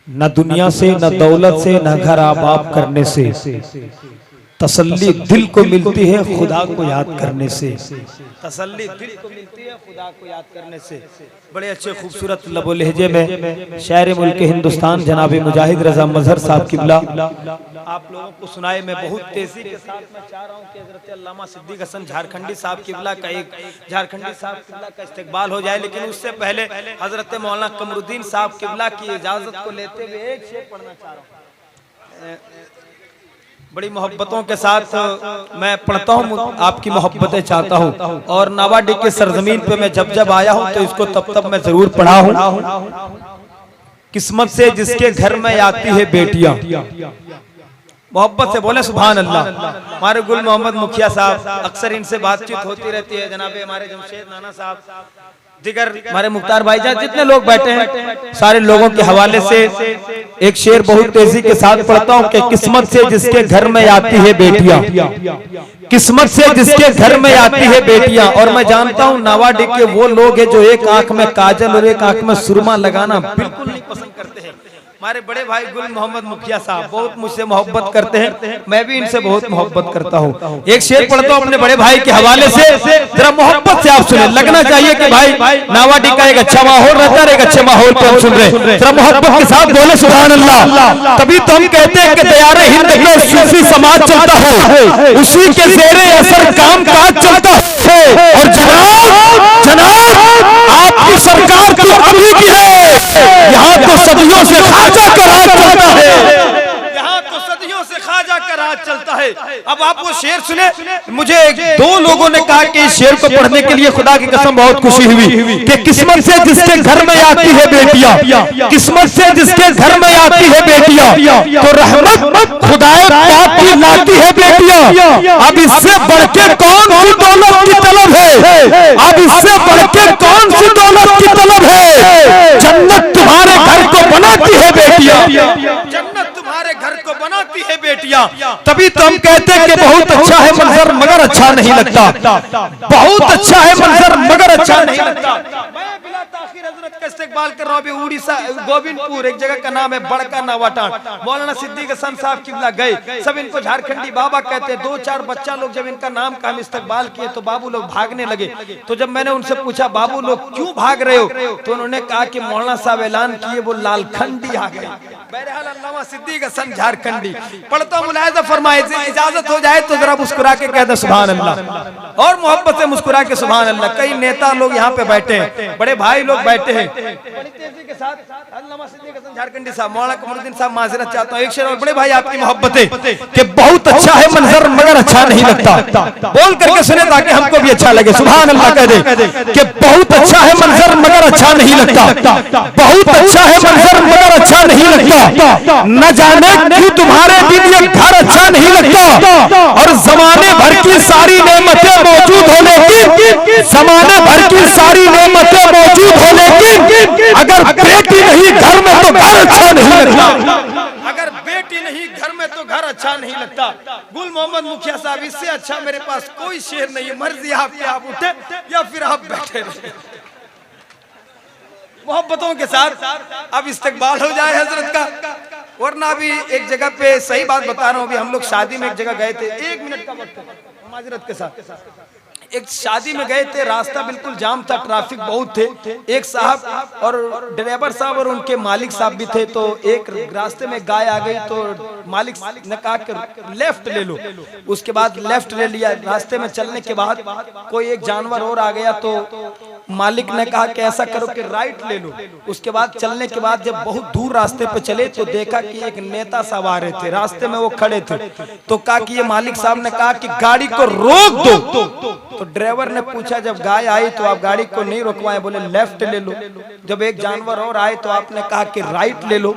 न दुनिया से, न दौलत से, न घर आबाद करने से, तसल्ली दिल को मिलती है खुदा को याद करने से। तसल्ली दिल को मिलती है खुदा को याद करने से। बड़े अच्छे खूबसूरत लबो लहजे में शायर मुल्क हिंदुस्तान जनाब मुजाहिद रजा मजहर साहब किबला आप लोगों को सुनाए। मैं बहुत तेजी के साथ मैं चाह रहा हूँ कि हजरत अल्लामा सिद्दीक हसन झारखंडी साहब किबला का एक झारखंडी साहब किबला का इस्तेकबाल हो जाए, लेकिन उससे पहले हजरत मौलाना कमरुद्दीन साहब किबला की इजाजत को लेते हुए एक शेर पढ़ना चाह रहा हूँ। बड़ी मोहब्बतों के साथ मैं पढ़ता हूँ, आपकी मोहब्बतें चाहता हूँ। और नावाडी के सरजमीन पे मैं जब जब आया हूँ तो इसको तब तब मैं जरूर पढ़ा हूँ। किस्मत से जिसके घर में आती है बेटियां, मोहब्बत से बोले सुभान अल्लाह। हमारे गुल मोहम्मद मुखिया साहब, अक्सर इनसे बातचीत होती रहती है, जनाबे हमारे जमशेद नाना साहब, दिगर हमारे मुख्तार भाईजान, जितने लोग बैठे हैं सारे लोगों के हवाले से एक शेर बहुत तेजी के साथ पढ़ता हूँ कि किस्मत से जिसके घर में आती है बेटियां, किस्मत से जिसके घर में आती है बेटियां। और मैं जानता हूँ नावाडी के वो लोग हैं जो एक आंख में काजल और एक आंख में सुरमा लगाना बिल्कुल नहीं पसंद करते हैं। हमारे बड़े भाई गुल मोहम्मद मुखिया साहब बहुत मुझसे मोहब्बत करते हैं, मैं भी इनसे बहुत मोहब्बत करता हूँ। एक शेर पढ़ता हूँ अपने बड़े भाई के हवाले से, जरा मोहब्बत से आप सुने। लगना चाहिए कि भाई नावाडी का एक अच्छा माहौल रहता है, एक अच्छे माहौल पे हम सुन रहे हैं। जरा मोहब्बत के साथ बोले सुभान अल्लाह। तभी तो हम कहते हैं कि दयारे हिंद के सूफी समाज चलता है, उसी के ज़ेरे असर काम काज चलता है। और जनाब आपकी सरकार तो अभी की है, यहाँ तो सदियों से खाजा का राज चलता है, यहाँ तो सदियों से खाजा का राज चलता है। अब आप वो शेर सुने। मुझे दो लोगों ने कहा कि इस शेर को पढ़ने के लिए खुदा की कसम बहुत खुशी हुई कि किस्मत से जिसके घर में आती है बेटियां, किस्मत से जिसके घर में आती है बेटियां, तो रहमत खुदाए पाक की लाती है बेटियां। अब इससे बढ़ के कौन सी दौलत की तलब है, अब इससे बढ़ के कौन सी दौलत की तलब है। जन्नत तुम्हारे घर को बनाती है बेटियां, जन्नत तुम्हारे घर को बनाती है बेटियां। तभी तो हम कहते हैं कि बहुत अच्छा है मंजर मगर अच्छा नहीं लगता, बहुत अच्छा है मंजर मगर अच्छा नहीं लगता। मैं बिला ताखीर हजरत का इस्तेकबाल कर रहा हूँ। उड़ीसा गोविंदपुर एक जगह का नाम है बड़का नावाटान। मौलाना सिद्दीक हसन साहब किबला गए, सब इनको झारखंडी बाबा कहते हैं। 2-4 बच्चा लोग जब इनका नाम का हम इस्तेकबाल किए तो बाबू लोग भागने लगे। तो जब मैंने उनसे पूछा बाबू लोग क्यों भाग रहे हो, तो उन्होंने कहा कि मौलाना साहब ऐलान किए वो लालखंडी आ गए। बहरहाल अल्लामा सिद्दीक हसन झारखंडी पढ़ता हूं, मुलाहिजा फरमाए। इजाजत हो जाए तो जरा मुस्कुरा के कह दे सुभान अल्लाह, और मोहब्बत से मुस्कुरा के सुभान अल्लाह। कई नेता लोग यहाँ पे बैठे हैं, बड़े भाई लोग बैठे हैं। बड़ी तेजी के साथ अल्लामा सिद्दीक हसन झारखंडी साहब, मौलाना कमरुद्दीन साहब, माजरत चाहता हूँ एक शेर और बड़े भाई आपकी मोहब्बतें कि बहुत अच्छा है मंजर मगर अच्छा नहीं लगता। बोल करके सुने ताकि हमको भी अच्छा लगे। सुभान अल्लाह कह दे कि बहुत अच्छा है मंजर मगर अच्छा नहीं लगता, बहुत अच्छा है मंजर मगर अच्छा नहीं लगता। न जाने क्यों तुम्हारे दिन ये घर अच्छा नहीं लगता। और जमाने भर की सारी नेमतें मौजूद हो, लेकिन जमाने भर की सारी नेमतें मौजूद हो, लेकिन अगर बेटी नहीं घर में तो घर अच्छा नहीं लगता, अगर बेटी नहीं घर में तो घर अच्छा नहीं लगता। गुल मोहम्मद मुखिया साहब, इससे अच्छा मेरे पास कोई शेर नहीं है। मर्जी आपकी, आप उठे या फिर आप बैठे रहे। मोहब्बतों के साथ अब इस्तेकबाल हो जाए हजरत का, वरना अभी एक जगह पे सही बात बता रहा हूँ। अभी हम लोग शादी में एक जगह गए थे, 1 मिनट का वक्त माजरत के साथ एक शादी में गए थे, रास्ता बिल्कुल जाम था, ट्रैफिक बहुत थे। एक साहब और ड्राइवर साहब और उनके मालिक साहब भी थे। तो एक रास्ते में गाय आ गई तो मालिक ने कहा कि लेफ्ट ले लो। उसके बाद लेफ्ट ले लिया। रास्ते में चलने के बाद कोई एक जानवर और आ गया तो मालिक ने कहा कि ऐसा करो कि राइट ले लो। उसके बाद चलने के बाद जब बहुत दूर रास्ते पे चले तो देखा कि एक नेता साहब आ रहे थे, रास्ते में वो खड़े थे। तो कहा कि ये मालिक साहब ने कहा कि गाड़ी को रोक दो। तो ड्राइवर ने पूछा जब गाय आई तो आप गाड़ी को नहीं रोकवाए, बोले लेफ्ट ले लो। जब एक जानवर और आए तो आपने कहा कि राइट ले लो।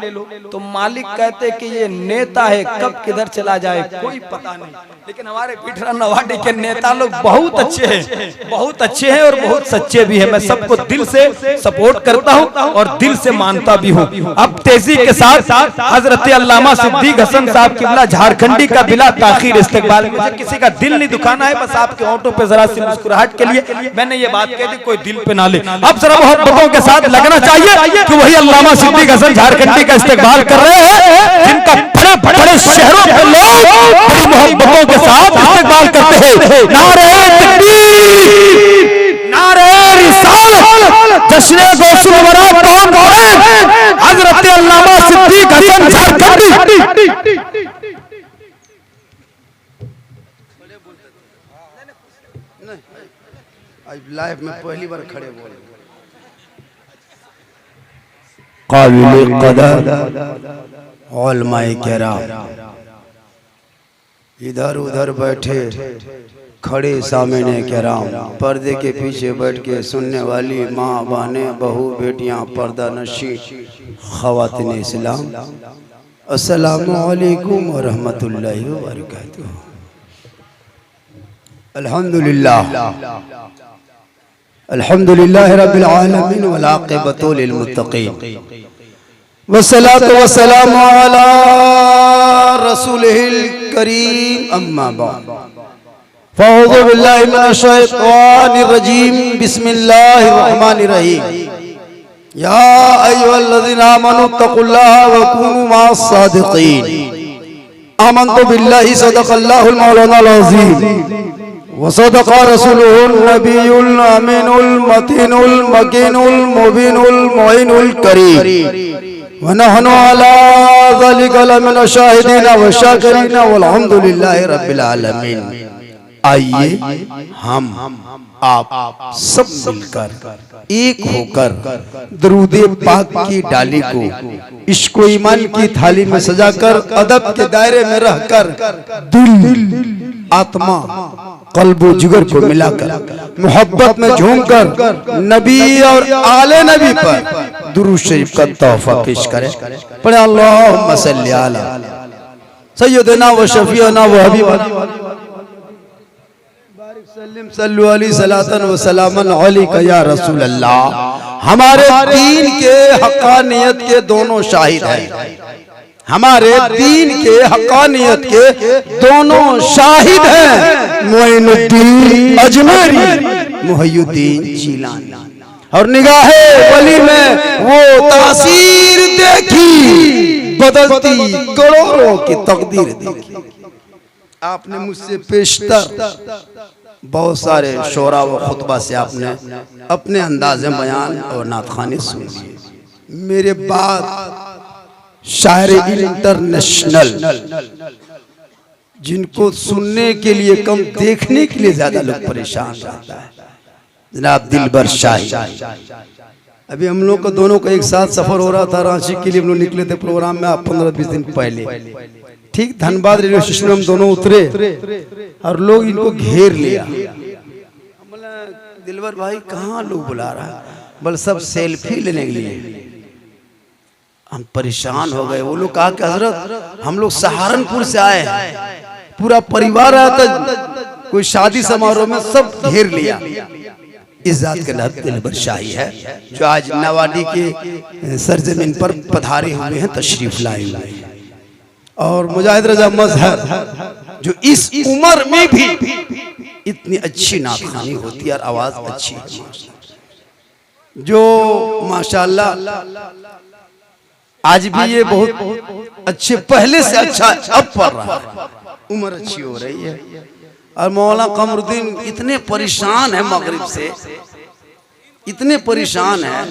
तो मालिक कहते कि ये नेता है, कब किधर चला जाए कोई पता नहीं। लेकिन हमारे पीठरा नवाडी के नेता लोग बहुत अच्छे हैं, बहुत अच्छे हैं और बहुत सच्चे भी भी है। मैं सबको दिल से सपोर्ट करता हूँ और दिल से मानता भी हूँ। अब तेजी के साथ हजरत अल्लामा सिद्दीक हसन साहब किबला झारखंडी का बिला ताखीर इस्तकबाल। मुझे किसी का दिल नहीं दुखाना है, बस आपके होंठों पे जरा सी मुस्कुराहट के लिए मैंने ये बात कह दी, कोई दिल पे ना ले। अब जरा मोहब्बतों के साथ लगना चाहिए कि वही अल्लामा सिद्दीक हसन झारखंडी का इस्तकबाल कर रहे हैं जिनका बड़े बड़े शहरों के लोग बड़ी मोहब्बतों के साथ इस्तकबाल करते हैं। नारे तकबीर, नारे रिसालत, जश्न गौसुल वरा कौन है? हजरत अल्लामा सिद्दीक हसन झारखंडी। लाइव में पहली बार खड़े बोले। काबिल कदर उलमाए किराम, इधर उधर बैठे खड़े सामने किराम, पर्दे के पीछे बैठ के सुनने वाली माँ बहनें, बहू, बेटियां, पर्दा नशी, ख़वातीन इस्लाम, अस्सलामु अलैकुम व रहमतुल्लाहि व बरकातुहू। अल्हम्दुलिल्लाह अल्हम्दुलिल्लाह रब्बिल आलमीन वल आक़िबतु लिल मुत्तक़ीन वस्सलातु वस्सलामु अला रसूलिहिल करीम, अम्मा बाद। फ़अऊज़ु बिल्लाहि मिनश शैतानिर रजीम, बिस्मिल्लाहिर रहमानिर रहीम। या अय्युहल्लज़ीना आमनू तक़ुल्लाहा व कूनू मअस सादिक़ीन। आमन्तु बिल्लाहि सदक़ल्लाहुल मौलानाल अज़ीम व सदक़ा रसूलुहुन नबियुल अमीनुल मतीनुल मकीनुल मुबीनुल मुईनुल करीम व नहनु अला ज़ालिका लमिन शाहिदीन व शाकिरीन वल्हम्दुलिल्लाहि रब्बिल आलमीन। आइए हम आप सब मिलकर एक होकर दरूद पाक की डाली को इश्क व ईमान की थाली में सजाकर अदब के दायरे में रहकर दिल, आत्मा, कल्बो जिगर को मिलाकर मोहब्बत में झूमकर नबी और आले नबी पर दुरूद शरीफ का तोहफा पेश करें। पढ़े अल्लाहुम्मा सल्ली अला सय्यदना व शफीअना व हबीबना सल्लिम सल्लु अलैहि सलातन व सलामन अलैका या रसूल अल्लाह। हमारे दीन के हक़ानियत के दोनों शाहिद हैं, हमारे दीन के हक़ानियत के दोनों शाहिद हैं, मोइनुद्दीन अजमेरी, मुहय्यिद्दीन जीलानी। और निगाहे वली में वो तासीर देखी, बदलती करोड़ों की तकदीर देखी। आपने मुझसे पेशतर बहुत सारे शोरा व खुतबा से आपने अपने अंदाज़े बयान और नातखानी सुन लिए। मेरे बाद शायर इंटरनेशनल, जिनको सुनने के लिए कम देखने के लिए ज्यादा लोग परेशान रहता है, जनाब दिलबर शाही। अभी हम लोग को दोनों का एक साथ सफर हो रहा था, रांची के लिए हम लोग निकले थे प्रोग्राम में 15-20 दिन पहले। ठीक धनबाद रेलवे स्टेशन में हम दोनों उतरे और लोग इनको घेर लिया। दिलबर भाई कहाँ लोग बुला रहा है, बल सब सेल्फी लेने के लिए। हम परेशान हो गए। वो लोग कहा कि हजरत हम लोग सहारनपुर से आए हैं, पूरा परिवार आया था, कोई शादी समारोह में सब घेर लिया। इस जात के नाम दिलबर शाही है जो आज नवाडी के सरजमीन पर पधारे हुए हैं, तशरीफ लाए हुए हैं। और मुजाहिद रजा मजहर जो इस उम्र में भी इतनी अच्छी नातखानी होती है और आवाज अच्छी है, जो माशाल्लाह आज भी ये बहुत अच्छे, पहले से अच्छा अब पढ़ रहा है, उम्र अच्छी हो रही है। और मौलाना कमरुद्दीन इतने परेशान है, मगरिब से इतने परेशान है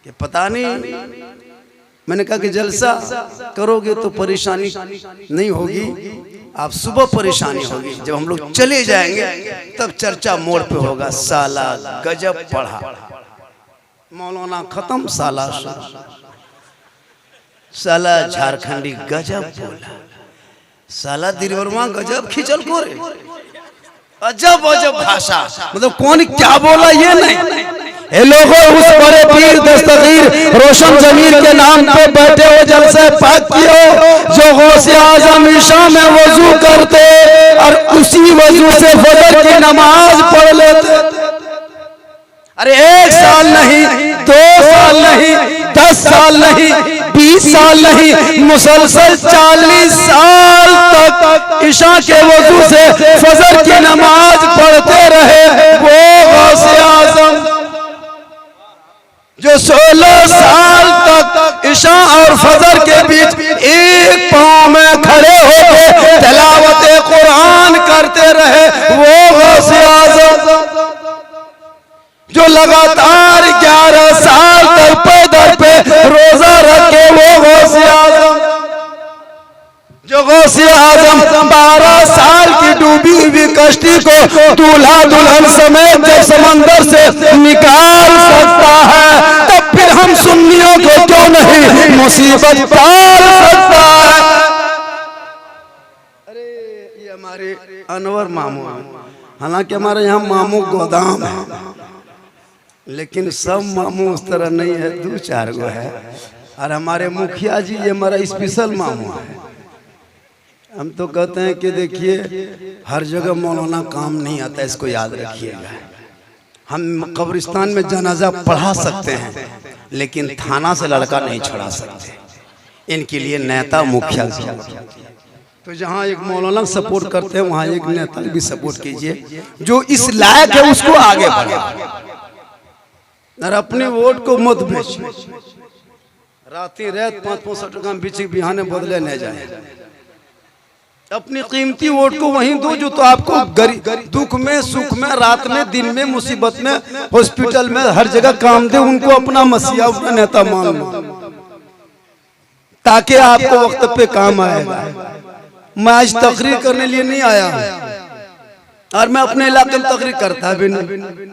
कि पता नहीं। मैंने कहा कि जलसा करोगे तो परेशानी नहीं होगी, आप सुबह परेशानी होगी, जब हम लोग चले जाएंगे तब चर्चा मोड़ पे होगा। साला गजब पढ़ा, मौलाना खत्म, साला झारखंडी गजब बोला, साला दिलबरवा गजब खिंचल को रे, अजब अजब भाषा, मतलब कौन क्या बोला ये नहीं। ए लोगों, उस बड़े पीर दस्तगीर रोशन जमीर के नाम पे बैठे हो जलसे पाक कियो, जो गौसे आजम ईशा में वजू करते और उसी वजू से फजर की नमाज पढ़ लेते। अरे 1 साल नहीं, 2 साल नहीं, 10 साल नहीं, 20 साल नहीं, मुसलसल 40 साल तक इशा के वजू से फजर की नमाज पढ़ते रहे वो गौसे आजम जो 16 साल तक इशा और फजर के बीच एक पांव में खड़े होकर तिलावत कुरान करते रहे वो गौसे आजम जो लगातार 11 साल तक पैदल पे रोजा रखे वो गौसे आजम जो गौसे आजम 12 साल की डूबी हुई कश्ती को दूल्हा दुल्हन समेत जब समंदर से निकाल सकता है तब फिर हम सुन्नियों को क्यों नहीं मुसीबत टाल सकता है। अरे ये हमारे अनवर मामू हैं, हालांकि हमारे यहाँ मामू गोदाम है, लेकिन सब मामू उस तरह नहीं है, 2-4 गो है। और हमारे मुखिया जी ये हमारा स्पेशल मामू है। हम तो कहते हैं कि देखिए हर जगह मौलाना काम नहीं आता, इसको याद रखिएगा। हम कब्रिस्तान में जनाजा पढ़ा सकते हैं लेकिन थाना से लड़का नहीं छुड़ा सकते, इनके लिए नेता मुखिया जी। तो जहाँ एक मौलाना सपोर्ट करते हैं वहाँ एक नेता भी सपोर्ट कीजिए जो इस लायक है, उसको आगे बढ़े और अपने वोट को मत बेचो। राती रात 5-5 टका बिछी बिहाने बदले नहीं जाए, अपनी कीमती वोट को वहीं दो जो तो आपको दुख में सुख में रात में दिन में मुसीबत में हॉस्पिटल में हर जगह काम दे, उनको अपना मसीहा अपना नेता मान लो ताकि आपको वक्त पे काम आएगा। मैं आज तकरीर करने लिए नहीं आया और मैं अपने इलाके में तकरीर करता भी नहीं,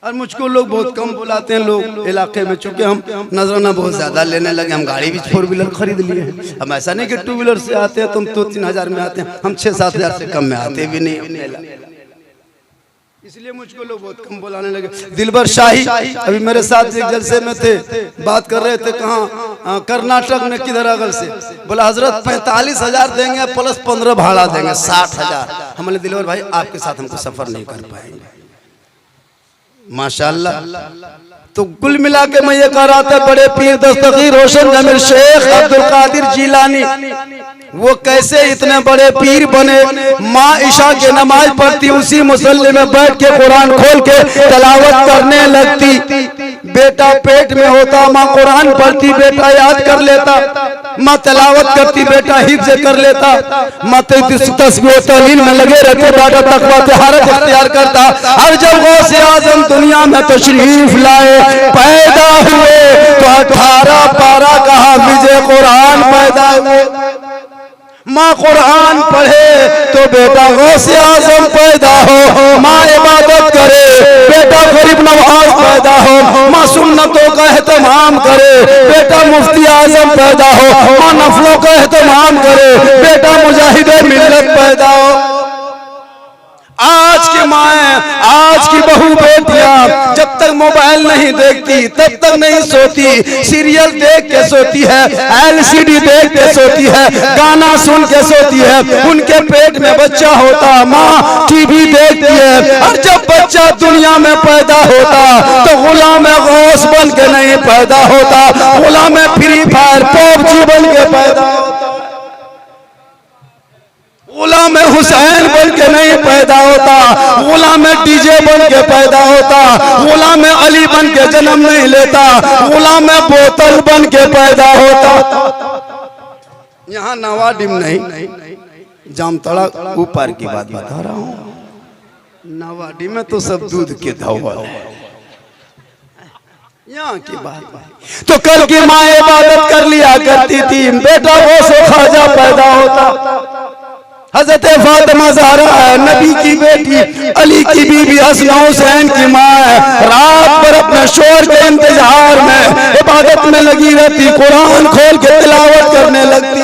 और मुझको लोग बहुत कम बुलाते हैं लोग इलाके में, चूंकि हम नजराना बहुत ज्यादा लेने लगे। हम गाड़ी भी 4 व्हीलर खरीद लिए हैं। हम ऐसा नहीं कि 2 व्हीलर से आते हैं, तुम तो 3 हजार में आते हैं, हम 6-7 हजार से कम में आते भी नहीं, इसलिए मुझको लोग बहुत कम बुलाने लगे। दिलबर शाही अभी मेरे साथ एक जलसे में थे, बात कर रहे थे, कहाँ कर्नाटक में किधर अगल से, बोला हजरत 45 हजार देंगे प्लस 15 भाड़ा देंगे, 60 हजार। हमने दिलबर भाई आपके साथ हमको सफर नहीं कर पाएंगे। माशाअल्लाह। तो कुल मिला के मैं ये कह रहा था, बड़े पीर दस्तगीर रोशन जमीर शेख अब्दुल कादिर जिलानी वो कैसे इतने बड़े पीर बने। माँ ईशा के नमाज पढ़ती, उसी मुसल्ले में बैठ के कुरान खोल के तलावत करने लगती। बेटा पेट में होता, माँ कुरान पढ़ती, बेटा याद कर लेता, माँ तलावत करती, बेटा हिफ्ज़ कर लेता, माँ तस्बीह तहलील में लगे रहते, बेटा तकवा तहारत इख्तियार करता। और जब गौसे आज़म दुनिया में तशरीफ लाए पैदा हुए तो 18 पारा का हाफिज़ कुरान पैदा हुए। माँ कुरान पढ़े तो बेटा गौसे आज़म पैदा हो, माँ इबादत करे बेटा गरीब नवाज पैदा हो, माँ सुन्नतों का एहतमाम करे बेटा मुफ्ती आज़म पैदा हो, माँ नफलों का एहतमाम करे बेटा मुजाहिदे मिल्लत पैदा हो। आज की माएँ, आज की बहू बेटियां जब तक मोबाइल नहीं देखती तब तक नहीं सोती, सीरियल देख के सोती है, LCD देख के सोती है, गाना सुन के सोती है। उनके पेट में बच्चा होता, माँ टीवी देखती है, और जब बच्चा दुनिया में पैदा होता तो गुलाम गौस बन के नहीं पैदा होता, गुलाम फ्री फायर PUBG बन के पैदा होता, गुलाम हुसैन बन के नहीं पैदा होता, गुलाम DJ बन के पैदा होता, गुलाम अली बन के जन्म नहीं लेता, गुलाम बोतल बन के पैदा होता। यहाँ नवाडिम नहीं, जामतड़ा ऊपर की बात बता रहा हूँ। नवाडी में तो सब दूध के धौल है, यहाँ की बात। तो कल की माँ इबादत कर लिया करती थी, बेटा वो से ख्वाजा पैदा होता। हजरत फातिमा ज़हरा है, नबी की बेटी, अली की बीबी, हसन हुसैन की माँ है, रात भर अपने शोर के इंतजार में इबादत में लगी रहती, कुरान खोल के तिलावत करने लगती।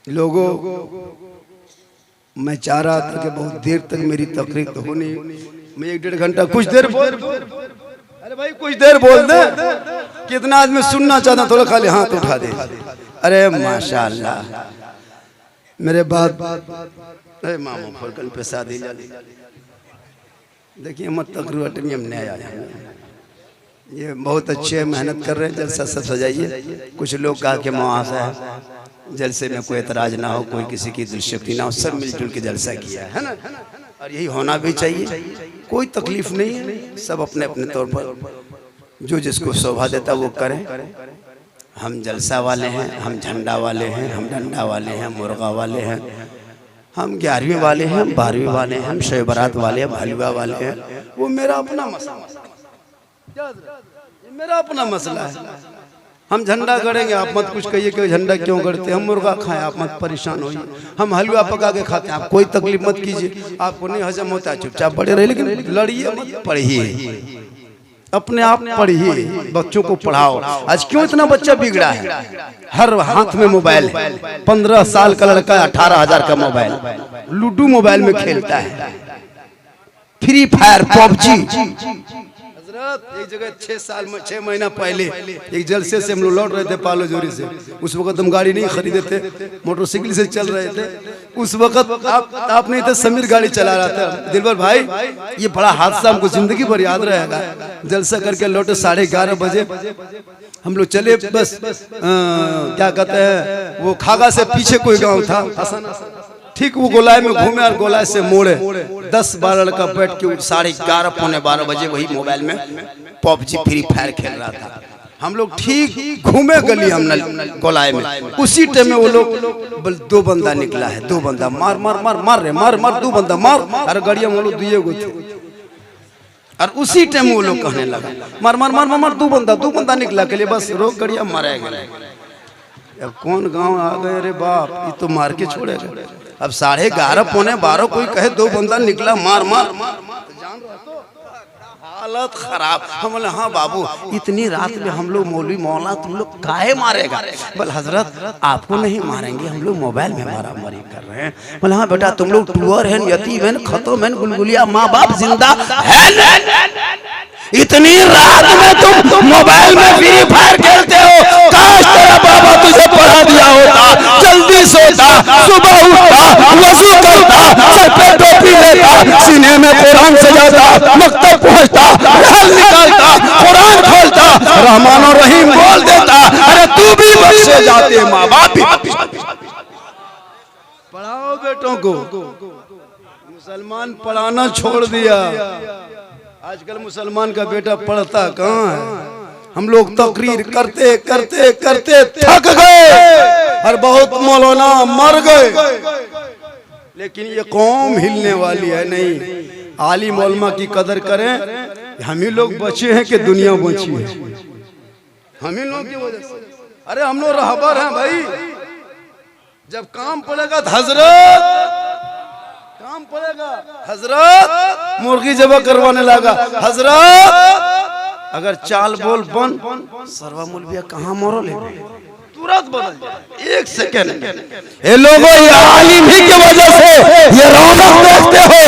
लोगों, मैं चाह रहा था कि बहुत देर तक मेरी तकरीर तो होनी, मैं 1-1.5 घंटा कुछ देर बोल, अरे भाई कुछ देर बोल दे, कितना आदमी सुनना चाहता, थोड़ा खाली हाथ उठा दे। अरे माशाअल्लाह मेरे बात, अरे मामू फलकन पे शादी देखिए मत तकरू अटनी हम नया आया, ये बहुत अच्छे मेहनत कर रहे हैं, जलसा सब सजाइए। कुछ लोग कहा कि मुआवजा है, जलसे में कोई एतराज ना हो, कोई किसी की दिलचस्पी ना हो, सब मिलजुल के जलसा किया है ना, और यही होना भी चाहिए। कोई तकलीफ नहीं है, सब अपने अपने तौर पर जो जिसको शोभा देता वो करें। हम जलसा वाले हैं, हम झंडा वाले हैं, हम डंडा वाले हैं, मुर्गा वाले हैं, हम 11वीं वाले हैं, हम 12वीं वाले हैं, हम शब बारात वाले हैं, हलवा वाले हैं, वो मेरा अपना मसला, मेरा अपना मसला है। हम झंडा गड़ेंगे, आप मत कुछ कहिए कि झंडा क्यों गड़ते, हम मुर्गा खाएं, आप मत परेशान होइए। हम हलवा पका के खाते हैं, आप कोई तकलीफ मत कीजिए, आपको नहीं हजम होता है चुपचाप बड़े रहे, लेकिन लड़िए मत, पढ़िए, अपने आप पढ़िए, बच्चों को पढ़ाओ। आज क्यों इतना बच्चा बिगड़ा है, हर हाथ में मोबाइल है, 15 साल का लड़का 18,000 का मोबाइल, लूडो मोबाइल में खेलता है, फ्री फायर, पबजी। एक जगह 6 महीना पहले एक जलसे से हम लोग लौट रहे थे पालो जोरी से, उस वक्त हम गाड़ी नहीं खरीदे थे, मोटरसाइकिल से चल रहे थे। उस वक्त आप नहीं थे, समीर गाड़ी चला रहा था। दिलबर भाई, ये बड़ा हादसा हमको जिंदगी भर याद रहेगा। जलसा करके लौटे 11:30 बजे, हम लोग चले बस क्या कहते हैं वो खागा से पीछे कोई गाँव था, ठीक वो गोलाई में घूमे और गोलाई से मोड़े 10-12 लड़का बैठ के 11:30 पौने 12 बजे वही मोबाइल में पबजी फ्री फायर खेल रहा था। हम लोग ठीक घूमे गली हम गोलाई में, उसी टाइम में वो लोग 2 बंदा निकला है, 2 बंदा मार मार मार मार रहे, मार मार 2 बंदा मार, अरे गड़िया में लोग 2 गो थे, और उसी टाइम वो लोग कहने लगा मार मार मार मार 2 बंदा निकला के लिए, बस रोक गड़िया मारा गया। अब कौन गाँव आ गए, अरे बाप, ये तो मार के छोड़ेगा। अब 11:30 पौने 12 कोई कहे 2 बंदा निकला मार मार, हालत खराब। हम बोले हाँ बाबू, इतनी रात में हम लोग मौलवी मौला तुम लोग काहे मारेगा? बोले हजरत आपको नहीं मारेंगे, हम लोग मोबाइल में मारामारी कर रहे हैं। बोले हाँ बेटा, तुम लोग टूअर है, यतीम है, खत्म है, गुलगुलिया, माँ बाप जिंदा है, इतनी रात में तुम मोबाइल में फ्री फायर खेलते हो। काश तेरा बाबा तुझे पढ़ा दिया होता, जल्दी सोता, सुबह उठता, वजू करता, सर पे टोपी लेता, सीने में कुरान सजाता, मकतब पहुंचता, रहल निकालता, कुरान खोलता, रहमान और रहीम बोल देता। अरे तू भी बख्शे जाते, माँ बाप भी। पढ़ाओ बेटों को, मुसलमान पढ़ाना छोड़ दिया। आजकल मुसलमान का बेटा पढ़ता कहाँ है? हम लोग तकरीर करते करते करते थक गए और बहुत मौलाना मर गए, लेकिन ये कौम हिलने वाली है नहीं। आलिम उलमा की कदर करें। हम ही लोग बचे हैं कि दुनिया बची है, हम ही लोग की वजह से। अरे हम लोग रहबर हैं भाई, जब काम पड़ेगा तो हजरत काम पड़ेगा, हजरत मुर्गी जबा करवाने लगा, हजरत अगर चाल बोल बन सर्वा मुलबिया कहाँ मोरो ले, तुरंत बदल जाए 1 सेकेंड। ये लोगों, ये आलिम ही की वजह से ये रौनक देखते हो,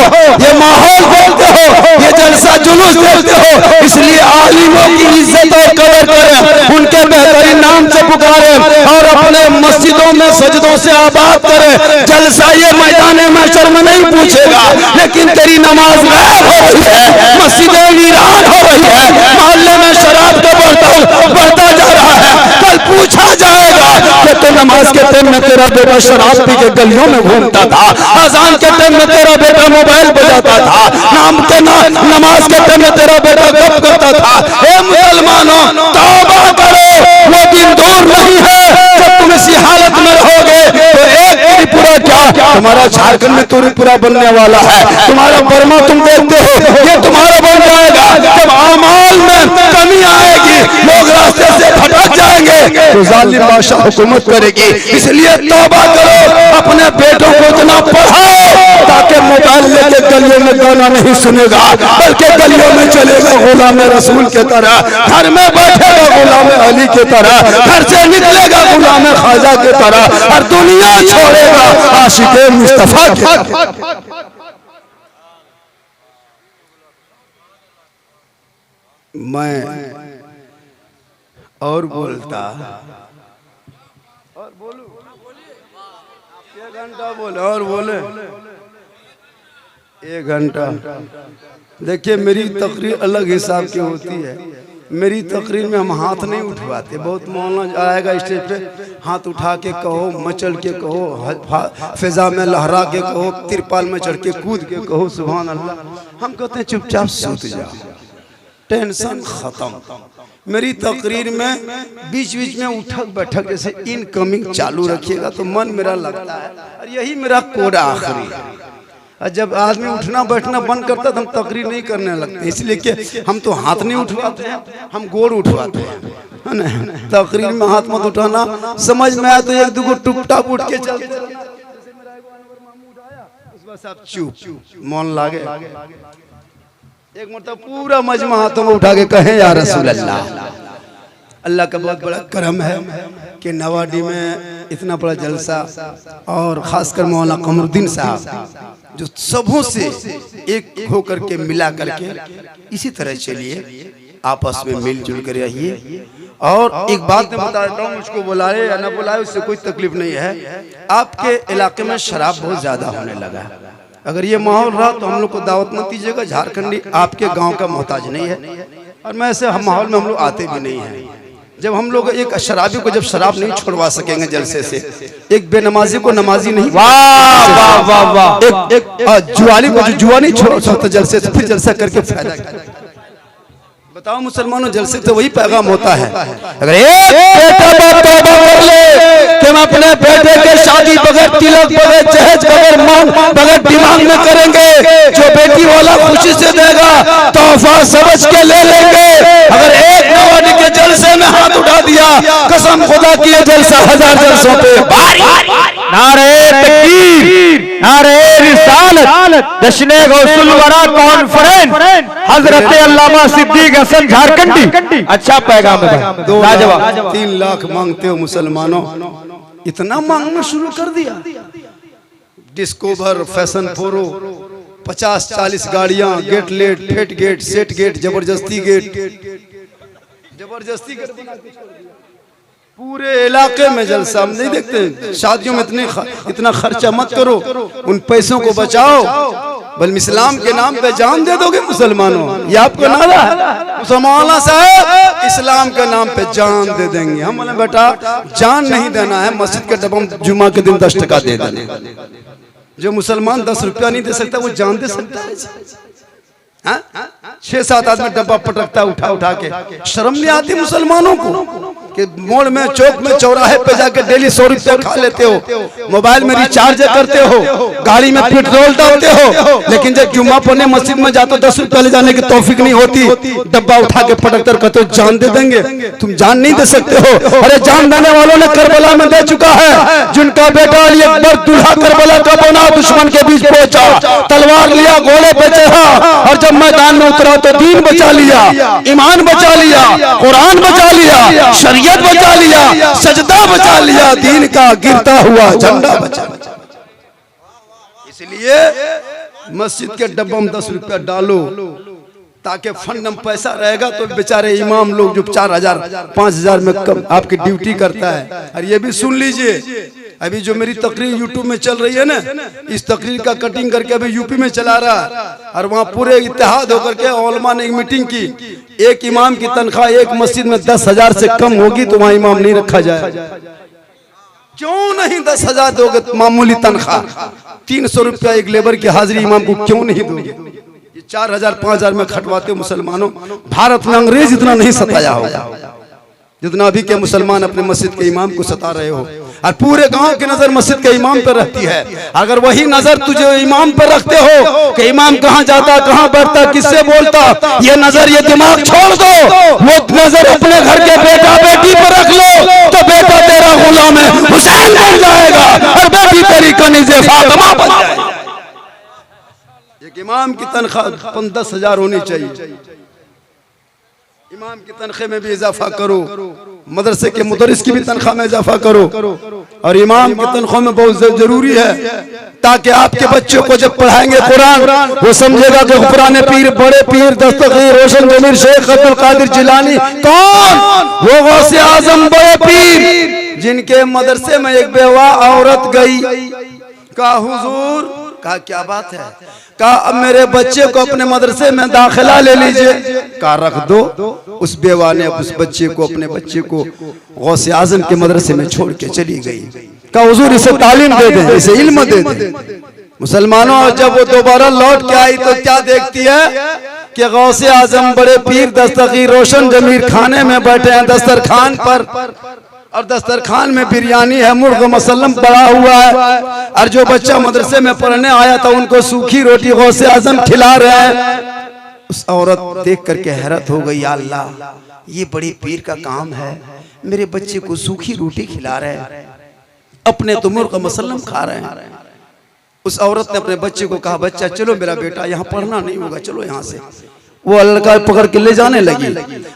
ये माहौल देखते हो, ये जलसा जुलूस देखते हो। इसलिए आलिमों की इज्जत और कदर करें, उनके बेहतरीन नाम से पुकारें और अपने मस्जिदों में सजदों से आबाद करें। जलसा ये मैदान महशर में नहीं पूछेगा, लेकिन तेरी नमाज गायब हो रही है, मस्जिदें वीरान हो रही है, मोहल्ले में शराब का बढ़ता जा रहा है। कल पूछा जाएगा कि तो नमाज के टाइम में तेरा बेटा शराब पी के गलियों में घूमता था, अजान के टाइम में तेरा बेटा मोबाइल बजाता था, नमाज के टाइम में तेरा बेटा गप करता था। हे मुसलमानों, तौबा करो, वो दिन दूर नहीं है जब तुम इसी हालत में रहोगे तो एक त्रिपुरा क्या, तुम्हारा झारखंड में त्रिपुरा बनने वाला है। तुम्हारा बर्मा तुम देखते हो, ये तुम्हारा बन जाएगा। जब अमाल में कमी आएगी, लोग रास्ते से भटक जाएंगे, तो जालिम बादशाह हुकूमत करेगी। इसलिए तौबा करो, अपने बेटों को इतना पढ़ाओ ताकि मोबाइल लेके गलियों में गाना नहीं सुनेगा, बल्कि गलियों में चलेगा गुलाम रसूल के तरह, घर में बैठेगा गुलाम अली के तरह, घर से निकलेगा गुलाम ख्वाजा के तरह, और दुनिया छोड़ेगा आशिक़े मुस्तफा के तरह। मैं और बोलता और बोलू 1 घंटा बोले और बोले 1 घंटा। देखिए मेरी तकरीर अलग हिसाब की होती है। मेरी तकरीर में हम हाथ नहीं उठवाते। बहुत मौलाना आएगा स्टेज पे, हाथ उठा के कहो, मचल के कहो, फिजा में लहरा के कहो, तिरपाल में चढ़ के कूद के कहो सुभान अल्लाह। हम कहते हैं चुपचाप सूत जाओ, टेंशन खत्म। मेरी तकरीर में बीच बीच में उठक बैठक जैसे इनकमिंग चालू रखिएगा तो मन मेरा लगता है, और यही मेरा कोड आखिरी है। और जब आदमी उठना बैठना बंद करता तो हम तकरीर नहीं करने लगते, इसलिए कि हम तो हाथ नहीं उठवाते हैं, हम गोड़ उठवाते हैं, है ना। तकरीर में हाथ मत उठाना, समझ में आया तो 1-2 टुप टाप उठ के चल, बस आप चुप, मौन लागे। एक मतलब पूरा मजमा हाथों में उठा के कहें या रसूल अल्लाह। अल्लाह का बहुत बड़ा करम है कि नवाडी में इतना बड़ा जलसा, और खासकर मौलाना कमरुद्दीन साहब जो सबों से एक होकर के मिला करके इसी तरह चलिए, आपस में मिलजुल कर रहिए। और एक बात मैं बता देता हूँ, मुझको बुलाए या ना बुलाए उससे कोई तकलीफ नहीं है। आपके इलाके में शराब बहुत ज्यादा होने लगा है। अगर ये माहौल रहा तो हम लोग को दावत मत दीजिएगा। झारखंडी आपके गांव का मोहताज नहीं है, और मैं ऐसे माहौल में हम लोग आते भी नहीं हैं। जब हम लोग एक शराबी को जब शराब नहीं छोड़वा सकेंगे जलसे से, एक बेनमाजी को नमाजी नहीं, वाह वाह वाह वाह, एक जुआली को जो जुआ नहीं छोड़ सकता जलसे से, फिर जलसा करके फायदा क्या? बताओ मुसलमानों, जलसे तो वही पैगाम होता है। अगर एक बेटा बाप तौबा कर ले कि हम अपने बेटे के शादी बगैर तिलक, बगैर जहेज, बगैर मांग, बगैर डिमांड में करेंगे, जो बेटी वाला खुशी से देगा तोहफा समझ के ले लेंगे। अगर एक नवाडी के जलसे में हाथ उठा दिया, कसम खुदा की ये जलसा 1000 जलसों पे भारी। नारे तकबीर, नारे रिसालत, जश्न गौसुल वरा कॉन्फ्रेंस हजरत अल्लामा सिद्दीक हसन झारखंडी। अच्छा पैगाम है, 3 लाख मांगते हो मुसलमानों, इतना मांगना शुरू कर दिया। डिस्कोवर, फैशन फोरो, 50-40 गाड़ियां, गेट लेट, फेट गेट, सेट गेट, जबरदस्ती गेट, जबरदस्ती गेट बना के छोड़ दिया। पूरे इलाके में जलसा। हम नहीं देखते शादियों में इतना खर्चा मत करो, उन पैसों को बचाओ, बल्कि इस्लाम के नाम पे जान दे दोगे मुसलमानों। ये आपको नारा है, मुसलमान साहब इस्लाम के नाम पे जान दे देंगे। हम बोले बेटा जान नहीं देना है, मस्जिद के डब्बा में जुमा के दिन 10 टका दे देना। जो मुसलमान 10 रुपया नहीं दे सकता वो जान दे सकता है? 6-7 आदमी डब्बा पटकता उठा उठा के, शर्म नहीं आती मुसलमानों को कि मोड़ में, चौक में, चौराहे पे जाके डेली 100 रुपया खा लेते हो, मोबाइल में रिचार्ज करते हो, गाड़ी में पेट्रोल डालते हो, लेकिन जब जुम्मा पढ़ने मस्जिद में जाते हो 10 रुपया ले जाने की तौफीक नहीं होती, डब्बा उठा के पटककर कहते हो जान दे देंगे। तुम जान नहीं दे सकते हो। अरे जान देने वालों ने करबला में दे चुका है, जिनका बेटा अली अकबर दूल्हा करबला का बना, दुश्मन के बीच पहुंचा, तलवार लिया, घोड़े पे चढ़ा, और जब मैदान में उतरा तो दीन बचा लिया, ईमान बचा लिया, कुरान बचा लिया, शरीयत बचा लिया, सजदा बचा लिया, दीन का गिरता हुआ झंडा बचा। इसलिए मस्जिद के डब्बा में 10 रुपया डालो, ताकि फंड में पैसा रहेगा तो बेचारे इमाम लोग जो 4000-5000 में कम आपकी ड्यूटी करता है। और ये भी सुन लीजिए, अभी जो मेरी तकरीर यूट्यूब में चल रही है ना, इस तकरीर का कटिंग करके अभी यूपी में चला रहा है, और वहाँ पूरे इत्तेहाद होकर के उलमा ने एक मीटिंग की, एक इमाम की तनख्वाह एक मस्जिद में 10,000 से कम होगी तो वहाँ इमाम नहीं रखा जाए। क्यों नहीं 10,000 दोगे मामूली तनख्वाह? 300 रुपया एक लेबर की हाजिरी इमाम को क्यों नहीं दोगे? 4000-5000 में खटवाते मुसलमानों। भारत में अंग्रेज इतना नहीं सताया होगा जितना अभी के मुसलमान अपने मस्जिद के इमाम को सता रहे हो, और पूरे गांव की नजर मस्जिद के इमाम पर रहती है। अगर वही नजर तुझे इमाम पर रखते हो कि इमाम कहाँ जाता, कहाँ बैठता, किससे बोलता, ये नजर, ये दिमाग छोड़ दो, वो नजर अपने घर के बेटा बेटी पर रख लो, तो बेटा तेरा गुलाम है हुसैन बन जाएगा, और बेटी तेरी कनीज़े फातिमा बन जाएगी। एक इमाम की तनख्वाह 10,000 होनी चाहिए। इमाम की तनख्वाह में भी इजाफा करो, मदरसे के मुदरिस की भी तनख्वाह में इजाफा करो, और इमाम की तनख्वाह में बहुत जरूरी है, ताकि आपके बच्चों को जब पढ़ाएंगे कुरान वो समझेगा कि कुरान पीर, बड़े पीर दस्तगीर रोशन जमीर शेख अब्दुल कादिर जिलानी कौन? वो गौसे आजम बड़े पीर, जिनके मदरसे में एक बेवा औरत गई, कहा हुजूर कहा क्या बात है? कहा अब मेरे बच्चे को अपने मदरसे में दाखिला ले लीजिए। कहा रख दो। उस बेवा ने उस बच्चे को, अपने बच्चे को गौसे आजम के मदरसे में छोड़ के चली गई। कहा हुजूर इसे तालीम दे दें, इसे इल्म दे दें। मुसलमानों, जब वो दोबारा लौट के आई तो क्या देखती है कि गौसे आजम बड़े पीर दस्तगीर रोशन जमीर खाने में बैठे हैं दस्तरखान पर, और दस्तरखान में बिरयानी है, मुर्ग मसल्लम पड़ा हुआ है, और जो बच्चा मदरसे में पढ़ने आया था उनको सूखी रोटी गौसे आजम खिला रहे हैं। उस औरत देख करके हैरत हो गई, या अल्लाह ये बड़ी पीर का काम है, मेरे बच्चे को सूखी रोटी खिला रहे हैं, अपने तो मुर्ग मसल्लम खा रहे हैं। उस औरत ने अपने बच्चे को कहा बच्चा चलो मेरा बेटा, यहाँ पढ़ना नहीं होगा, चलो यहाँ से। वो लड़का पकड़ के ले जाने लगी।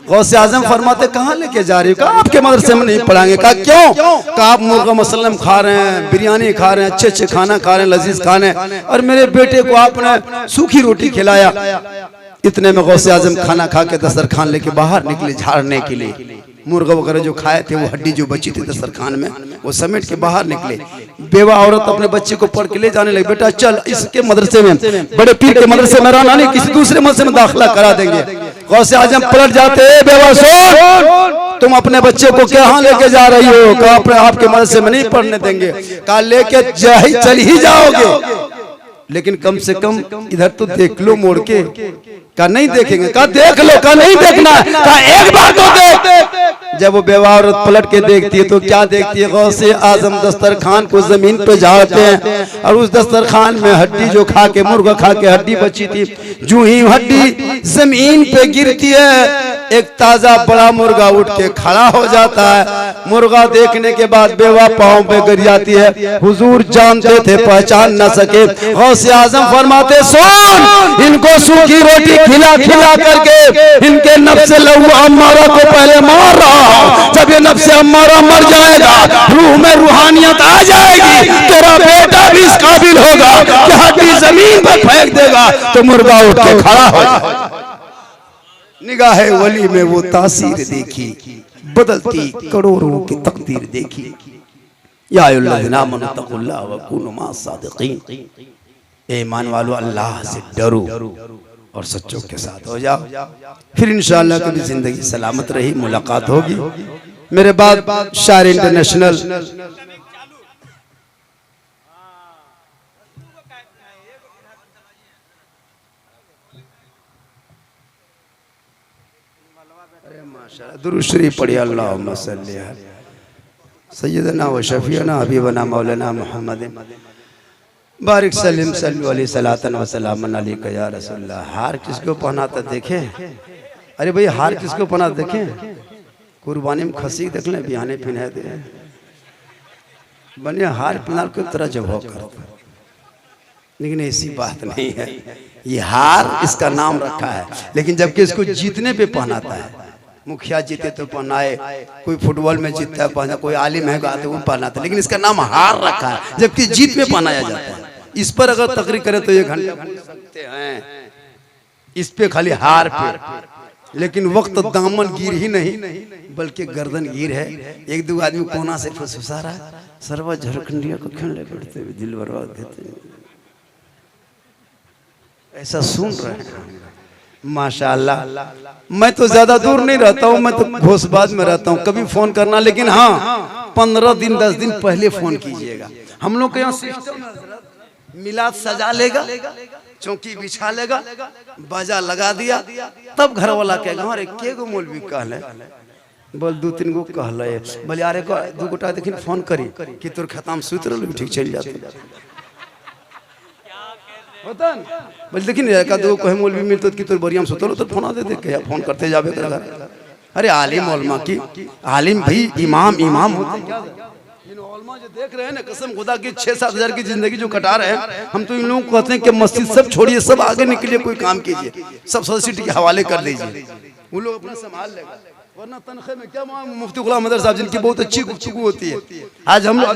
गौसे आजम फरमाते कहाँ लेके जा रही हो? कहा आपके मदरसे में नहीं पढ़ाएंगे। कहा क्यों? कहा आप मुर्गा मसल्लम खा रहे हैं, बिरयानी खा रहे हैं, अच्छे अच्छे खाना खा रहे हैं, लजीज खाने, और मेरे बेटे को आपने सूखी रोटी खिलाया। इतने में गौसे आजम खाना खा के दस्तरखान लेके बाहर निकले झाड़ने के लिए। मुर्गा वगैरह जो खाए थे, वो हड्डी जो बची थी दस्तरखान में, वो समेट के बाहर निकले। बेवा औरत अपने बच्चे को पढ़ के ले जाने लगी, बेटा चल इसके मदरसे में, बड़े पीर के मदरसे में रहना नहीं, किसी दूसरे मदरसे में दाखिला करा देंगे। गौसे आजम पलट जाते, बेवा सुन, तुम अपने बच्चे को कहाँ लेके जा रही हो? कहा अपने आपके मदरसे में नहीं पढ़ने देंगे। कहा लेके चल ही जाओगे, लेकिन कम से कम इधर तो देख लो मोड़ के। कहा नहीं देखेंगे। कहा देख लो। कहा नहीं देखना। कहा एक बार तो देख। जब वो बेवा औरत पलट के देखती है तो क्या देखती है? गौसे आजम दस्तरखान को जमीन पे झाड़ते हैं, और उस दस्तरखान में हड्डी जो खा के, मुर्गा खा के हड्डी बची थी, जो ही हड्डी जमीन पे गिरती है, एक ताजा बड़ा मुर्गा उठ के खड़ा हो जाता है। मुर्गा देखने के बाद बेवा पांव पे गिर जाती है। हुजूर जानते थे, पहचान न सके। गौसे आजम फरमाते सुन, इनको सूखी रोटी खिला खिला करके इनके नफ्से लहू अम्मारा को पहले मार रहा हूं। जब ये नफ्से अम्मारा मर जाएगा, रूह में रूहानियत आ जाएगी, तेरा बेटा भी इस काबिल होगा कि हड्डी जमीन पर फेंक देगा तो मुर्गा उठ के खड़ा हो जाएगा। निगाहे वली में वो तासीर देखी, बदलती करोड़ों की तकदीर देखी। या अय्युहल्लज़ीना आमनू तक़ुल्लाह व कूनू मअस सादिक़ीन। ईमान वालों, अल्लाह से डरो और सच्चों के साथ हो जाओ, फिर इंशाअल्लाह कभी जिंदगी सलामत रही, मुलाकात होगी। मेरे बाद शायर इंटरनेशनल दुरूद शरीफ पढ़िए। अल्लाहुम्मा सल्ली अला सय्यदना व शफीअना हबीबना मौलाना मुहम्मद बारिक सल्लिम सल्लु अलैहि सलातन व सलामन अलैका या रसूलल्लाह। हार किसको पहनाता देखे? अरे भाई हार किसको पहनाता देखे? कुर्बानी में खसी देख लें, बिहाने पिन्हे दे बनिया हार पिनाल को तरह जब हो कर, लेकिन ऐसी बात नहीं है। ये हार इसका नाम रखा है, लेकिन जबकि इसको जीतने पे पहनाता है। मुखिया जीते तो पहनाए, कोई फुटबॉल में जीतता है पहना, कोई आलिम है गाते वो पहनाता है, लेकिन इसका नाम हार रखा है, जबकि जीत में पहनाया जाता है। इस पर अगर तकरीर करें तो 1 घंटा बोल सकते हैं, इस पे खाली हार पे, लेकिन वक्त दामन गिर ही नहीं बल्कि गर्दन गिर है। 1-2 आदमी कोना से फुसफुसा रहा है, सर्वा झारखंडिया को खेलने पड़ते हुए दिल बर्बाद देते, ऐसा सुन रहे हैं। माशाअल्लाह, मैं तो ज्यादा दूर नहीं रहता हूँ, मैं तो घोषबाज में रहता हूँ। कभी फोन करना, लेकिन हाँ 15 दिन 10 दिन पहले फोन कीजिएगा। हम लोग के यहाँ सिस्टम मिलाद सजा लेगा, चौकी बिछा लेगा, बाजा लगा दिया, तब घर वाला कहेगा अरे के गो मौलवी कहले, बोल 2-3 गो कहले, बोले अरे 2 गोटा देखिन फोन करी कि तोर खत्म सुत रहो ठीक चल जाते होता न। बोले देखिन का 2 कहे मौलवी मिलतो कि तोर बढ़िया सुतलो तो फोन दे के फोन करते जाबे कर घर। अरे आलिम उलमा की, आलिम भाई इमाम होते क्या? जो देख रहे हैं ना, कसम खुदा की 6-7 हजार की जिंदगी जो कटा रहे हैं, हम तो इन लोगों को कहते हैं कि मस्जिद सब छोड़िए, सब आगे निकलिए, कोई काम कीजिए, सब सोसाइटी के हवाले कर दीजिए, वो लोग अपना संभाल लेगा। वरना तनख्वाह में क्या मुफ्ती गुलाम अहमद साहब जिनकी बहुत अच्छी गुफ्तगू होती है। आज हम लोग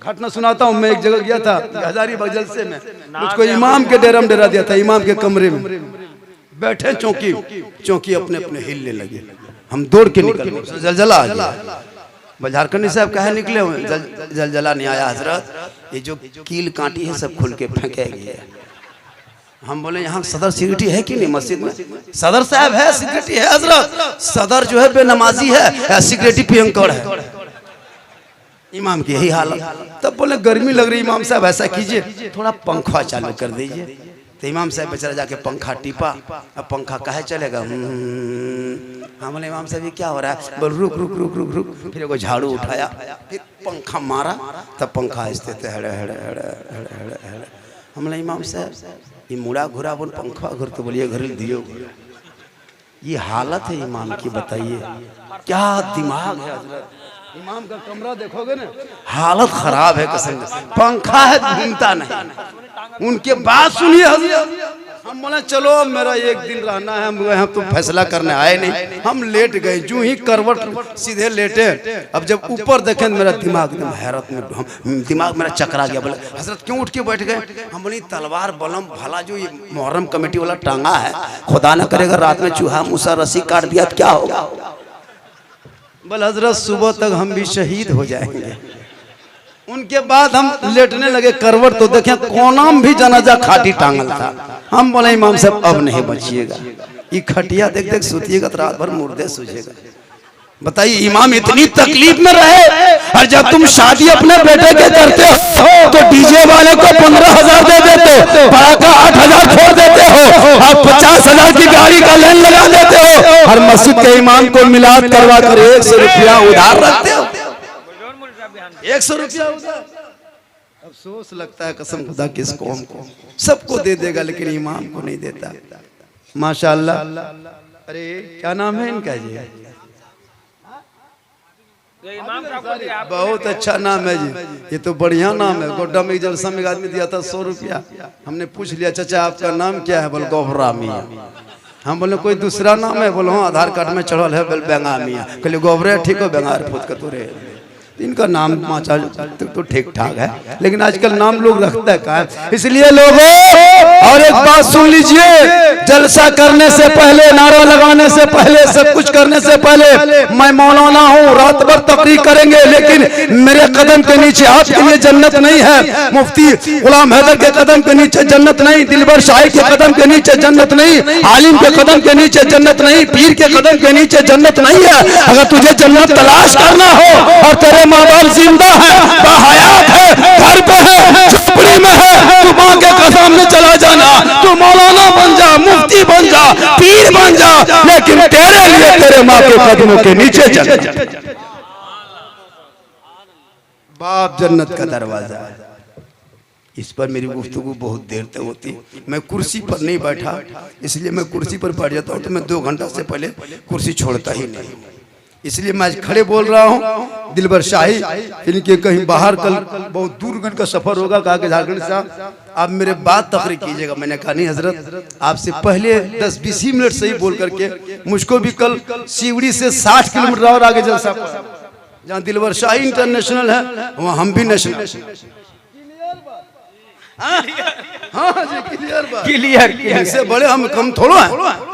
घटना सुनाता हूँ। मैं एक जगह गया था हजारीबाग जलसे में, मुझको इमाम के डेरा में डेरा दिया था, इमाम के कमरे में बैठे, चौकी अपने अपने हिलने लगे। हम दौड़ के निकल, जलजला आ गया। झारखंडी साहब कहे निकले हुए, जलजला नहीं आया हजरत, ये जो कील कांटी है सब खुल के फेंकेगी। हम बोले यहाँ सदर सिक्योरिटी है कि नहीं मस्जिद में? सदर साहब है, सिक्योरिटी है हजरत। सदर जो है बेनमाजी है, सिक्योरिटी पियंकड़ है। इमाम की यही हालत। तब बोले गर्मी लग रही इमाम साहब ऐसा कीजिए थोड़ा पंखा चालू कर दीजिए। तो इमाम साहब बेचारा जाके पंखा टीपा। अब पंखा काहे चलेगा? हम बोले इमाम साहब ये क्या हो रहा है? बोल रुक रुक रुक रुक रुक। फिर वो झाड़ू उठाया, फिर पंखा मारा, तब पंखा आहिस्ते से हेड़े हेड़े हेड़े हेड़े हेड़े हेड़े। हम बोले इमाम साहब ये मुड़ा घुरा बोल पंखा घर तो बोलिए घर दियो। ये हालत है इमाम की, बताइए क्या दिमाग है हजरत। इमाम का कमरा देखोगे ना, हालत खराब है कसम से। पंखा है घूमता नहीं। उनके बात सुनिए हजरत। हम बोले चलो मेरा एक दिन रहना है, हम यहाँ तो फैसला करने आए नहीं। हम लेट गए, जो ही करवट सीधे लेटे। अब जब ऊपर देखें मेरा दिमाग एकदम हैरत में, दिमाग मेरा चकरा गया। बोले हजरत क्यों उठ के बैठ गए? हम बोले तलवार बलम भला जो ये मुहर्रम कमेटी वाला टांगा है, खुदा न करेगा रात में चूहा मूसा रस्सी काट दिया तो क्या होगा? बोले हजरत सुबह तक हम भी शहीद हो जाएंगे। उनके बाद हम लेटने लगे, करवट तो देखें कोना में भी जनाजा खाटी टांगल था। हम बोले इमाम साहब अब नहीं बचिएगा, ये खटिया देख देख सुतिएगा तो रात भर मुर्दे सूझेगा। बताइए इमाम इतनी तकलीफ में रहे। और जब तुम शादी अपने बेटे के करते हो तो डीजे वाले को 15,000 दे देते हो, पड़ाका 8,000 छोड़ देते हो, और 50,000 की गाड़ी का लेन लगा देते हो। हर मस्जिद के इमाम को मिलाद करवा कर 100 रुपया उधार रखते हो। 100 रुपया उधार। अफसोस लगता है कसम खुदा किस कौम को। सबको दे देगा लेकिन इमाम को नहीं देता। माशाअल्लाह। अरे क्या नाम है इनका? जी बहुत अच्छा नाम है जी, ये तो बढ़िया नाम है। गोड्डा में जलसा में आदमी दिया था 100 रुपया। हमने पूछ लिया चाचा आपका नाम क्या है? बोल गोबरा मियाँ। हम बोले कोई दूसरा नाम है? बोलो हाँ आधार कार्ड में चढ़ल है, बोल बेंगा मियाँ। कहले गोबरे ठीक हो, बेंगार फूट का तुरे। इनका नाम माचा तो ठीक ठाक है, लेकिन आजकल नाम लोग रखता है कहाँ। इसलिए लोगों और एक बात सुन लीजिए, जलसा करने से पहले, नारा लगाने से पहले, सब कुछ करने से पहले, मैं मौलाना हूँ, रात भर तकरीर करेंगे, लेकिन मेरे कदम के नीचे आपके लिए जन्नत नहीं है। मुफ्ती गुलाम हैदर के कदम के नीचे जन्नत नहीं, दिलबर शाही के कदम के नीचे जन्नत नहीं, आलिम के कदम के नीचे जन्नत नहीं, पीर के कदम के नीचे जन्नत नहीं है। अगर तुझे जन्नत तलाश करना हो और तेरे माँ बाप जिंदा है, हयात है, घर पे है, झोपड़ी में है, तू माँ के कदम में चला जाना। तू मौलाना बन जा, मुफ्ती बन जा, पीर बन जा, लेकिन तेरे लिए तेरे माँ के कदमों के नीचे जन्नत। बाप जन्नत का दरवाजा। इस पर मेरी गुफ्तगू बहुत देर तक होती। मैं कुर्सी पर नहीं बैठा, इसलिए मैं कुर्सी पर बैठ जाता हूँ तो मैं 2 घंटा से पहले कुर्सी छोड़ता ही नहीं, इसलिए मैं आज खड़े बोल रहा हूँ। दिलबर शाही इनके कहीं बाहर कल बहुत दूर का सफर होगा, कहा कि झारखंड से आप मेरे बात तकरीर कीजिएगा। मैंने कहा नहीं हजरत, आपसे पहले 10-20 मिनट से ही बोल करके मुझको भी कल सीवड़ी से 60 किलोमीटर और आगे जलसा, जहाँ दिलबर शाही इंटरनेशनल है वहाँ हम भी नेशनल। हाँ जी क्लियर। इससे बड़े हम कम थोड़ा है,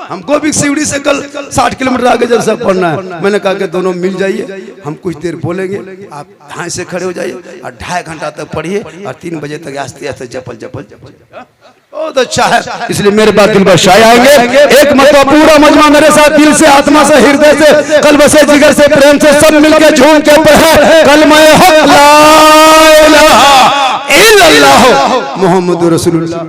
हमको भी सीवड़ी से कल 60 किलोमीटर आगे जलसा पढ़ना है। मैंने कहा कि दोनों मिल जाइए, हम कुछ देर बोलेंगे, आप ढाई से खड़े हो जाइए और 2.5 घंटा तक पढ़िए और 3 बजे तक आस्ते आस्ते जपल जपल बहुत अच्छा है। इसलिए मेरे पास दिलबर शाही आएंगे, एक मतलब पूरा मजमा मेरे साथ दिल से, आत्मा से, हृदय से, कल्ब से, जिगर से, प्रेम से सब मिलकर झूम के पढ़े कलमा हक ला इलाहा इल्लल्लाह मुहम्मदुर रसूलुल्लाह।